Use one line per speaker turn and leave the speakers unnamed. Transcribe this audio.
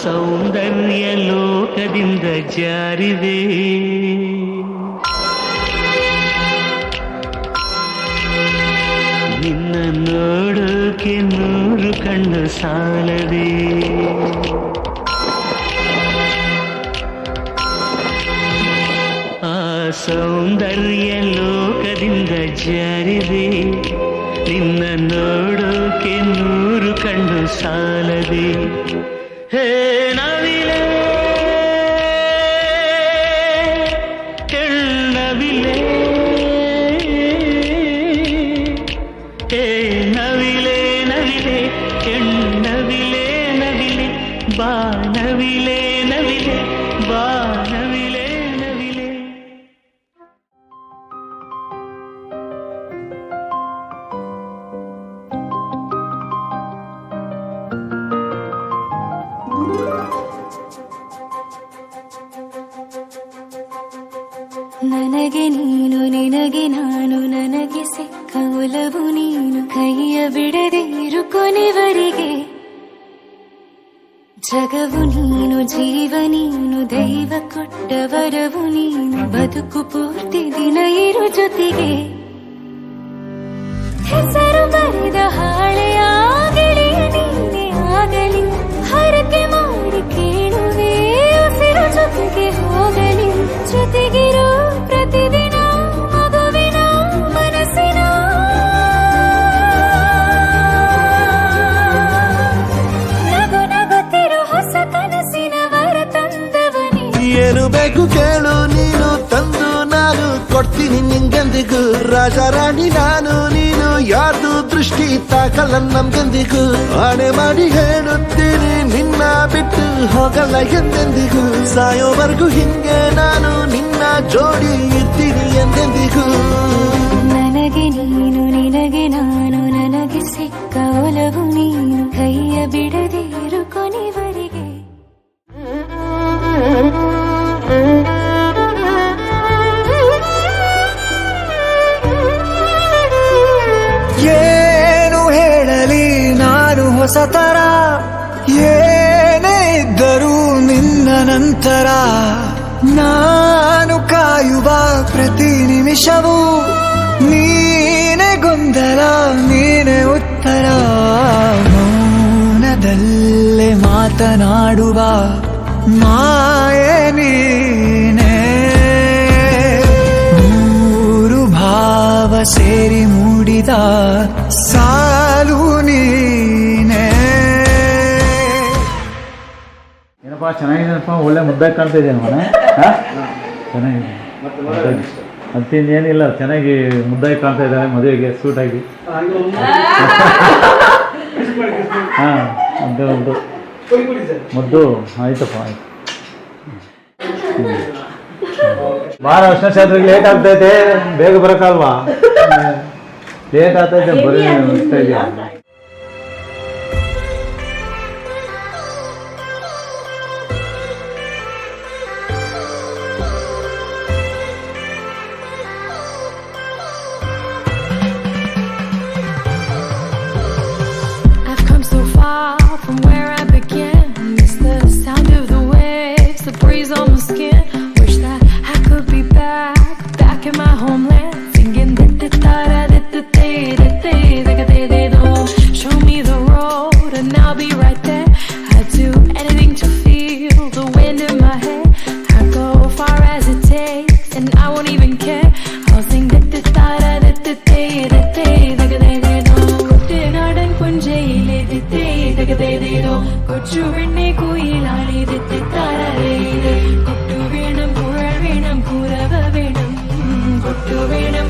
ಸೌಂದರ್ಯ ಲೋಕದಿಂದ ಜಾರಿದೆ. ನಿನ್ನ ನೋಡೋಕೆ 100 ಕಣ್ಣು ಸಾಲದೆ. ಆ ಸೌಂದರ್ಯ ಲೋಕದಿಂದ ಜಾರಿದೆ. ನಿನ್ನ ನೋಡೋಕೆ 100 ಕಣ್ಣು ಸಾಲದೆ. ಹೇ ನವಿಲೆ ಹೆಣ್ಣವಿಲೆ, ಹೇ ನವಿಲೆ ನವಿಲೆ ಹೆಣ್ಣವಿಲೆ ನವಿಲೆ, ಬಾ ನವಿಲೆ ನವಿಲೆ, ಬಾ ನವಿಲೆ ನವಿಲೆ.
ನನಗೆ ನೀನು ನಿನಗೆ ನಾನು, ನನಗೆ ಸಿಕ್ಕ ಒಲವು ನೀನು, ಕೈಯ ಬಿಡದೆ ಇರು ಕೊನೆವರೆಗೆ. ಜಗವು ನೀನು, ಜೀವ ನೀನು, ದೈವ ಕೊಟ್ಟ ವರವು ನೀನು, ಬದುಕು ಪೂರ್ತಿ ದಿನ ಇರು ಜೊತೆಗೆ. ಹೆಸರು ಬರೆದ ಹಾಳೆಯ ಗೆಳೆಯ ನೀನೇ ಆಗಲಿ, ಹರಕೆ ಮಾಡಿ ಕೇಳುವೆ ಉಸಿರು ಜೊತೆಗೆ ಹೋಗಲಿ. ಜೊತೆಗಿರೋ ಪ್ರತಿದಿನ ಮಗುವಿನ ಮನಸ್ಸಿನ ನಗು ನಗುತ್ತಿರೋ ಹೊಸ ಕನಸಿನ ವರ ತಂದವನೇ.
ಏನು ಬೇಕು ಕೇಳು ನೀನು, ತಂದು ನಾನು ಕೊಡ್ತೀನಿ ನಿಂಗೆಂದಿಗೂ. ರಾಜ ರಾಣಿ ನಾನು ನೀನು, ಯಾರ್ದು ದೃಷ್ಟಿ ತಾಕಲ್ಲ ನಮ್ಗೆಂದಿಗೂ. ಆಣೆ ಮಾಡಿ ಹೇಳುತ್ತೀನಿ ನಿನ್ನ ಬಿಟ್ಟು ಹೋಗಲ್ಲ ಎಂದೆಂದಿಗೂ. ಸಾಯೋವರೆಗೂ ಹಿಂಗೆ ನಾನು ನಿನ್ನ ಜೋಡಿ ಇರ್ತೀನಿ ಎಂದೆಂದಿಗೂ.
ನನಗೆ ನೀನು ನಿನಗೆ ನಾನು, ನನಗೆ ಸಿಕ್ಕ ಒಲವು ನೀನು, ಕೈಯ ಬಿಡದೆ ಇರು ಕೊನೆವರೆಗೆ.
ಏನು ಹೇಳಲಿ ನಾನು ಹೊಸತರ, ಏನೇ ಇದ್ದರೂ ನಿನ್ನ ನಂತರ. ನಾನು ಕಾಯುವ ಪ್ರತಿ ನಿಮಿಷವೂ ನೀನೆ ಗೊಂದಲ, ನೀನೆ ಉತ್ತರ. ಮೌನದಲ್ಲೇ ಮಾತನಾಡುವ ಮಾಯೆ ನೀನೆ. ಮೂರು ಭಾವ ಸೇರಿ ಮೂಡಿದ ಸಾಲು ನೀನೆ.
ಏನಪ್ಪ ಚೆನ್ನಾಗಿದೆನಪ್ಪ, ಒಳ್ಳೆ ಮುದ್ದಾಗಿ ಕಾಣ್ತಾ ಇದೆಯಾ ಮನೆ? ಚೆನ್ನಾಗಿದೆ, ಅಂತಿಂದ ಏನಿಲ್ಲ, ಚೆನ್ನಾಗಿ ಮುದ್ದಾಗಿ ಕಾಣ್ತಾ ಇದ್ದಾನೆ ಮದುವೆಗೆ ಸೂಟ್ ಆಗಿ. ಹಾಂ ಒಂದು ಮುದ್ದು ಆಯ್ತಪ್ಪ, ಆಯ್ತು. ಭಾಳ ವರ್ಷ ಶಾಸ್ತ್ರಕ್ಕೆ ಲೇಟ್ ಆಗ್ತೈತೆ, ಬೇಗ ಬರೋಕ್ಕಲ್ವಾ? ಲೇಟ್ ಆಗ್ತೈತೆ, ಬರೀ ಹೋಗ್ತಾ ಇದೆಯಾ?
From where I began, miss the sound of the waves, the breeze on my skin. Wish that I could be back in my homeland, singing show me the road and I'll be right there. I'd do anything to feel the wind in my hair. I'd go far as it takes and I won't even care. I'll sing കൊച്ചു പെണ്ണെ കുയിലാളി കൊട്ടു വേണം കുഴൽ വേണം കുരവ വേണം കൊട്ടു വേണം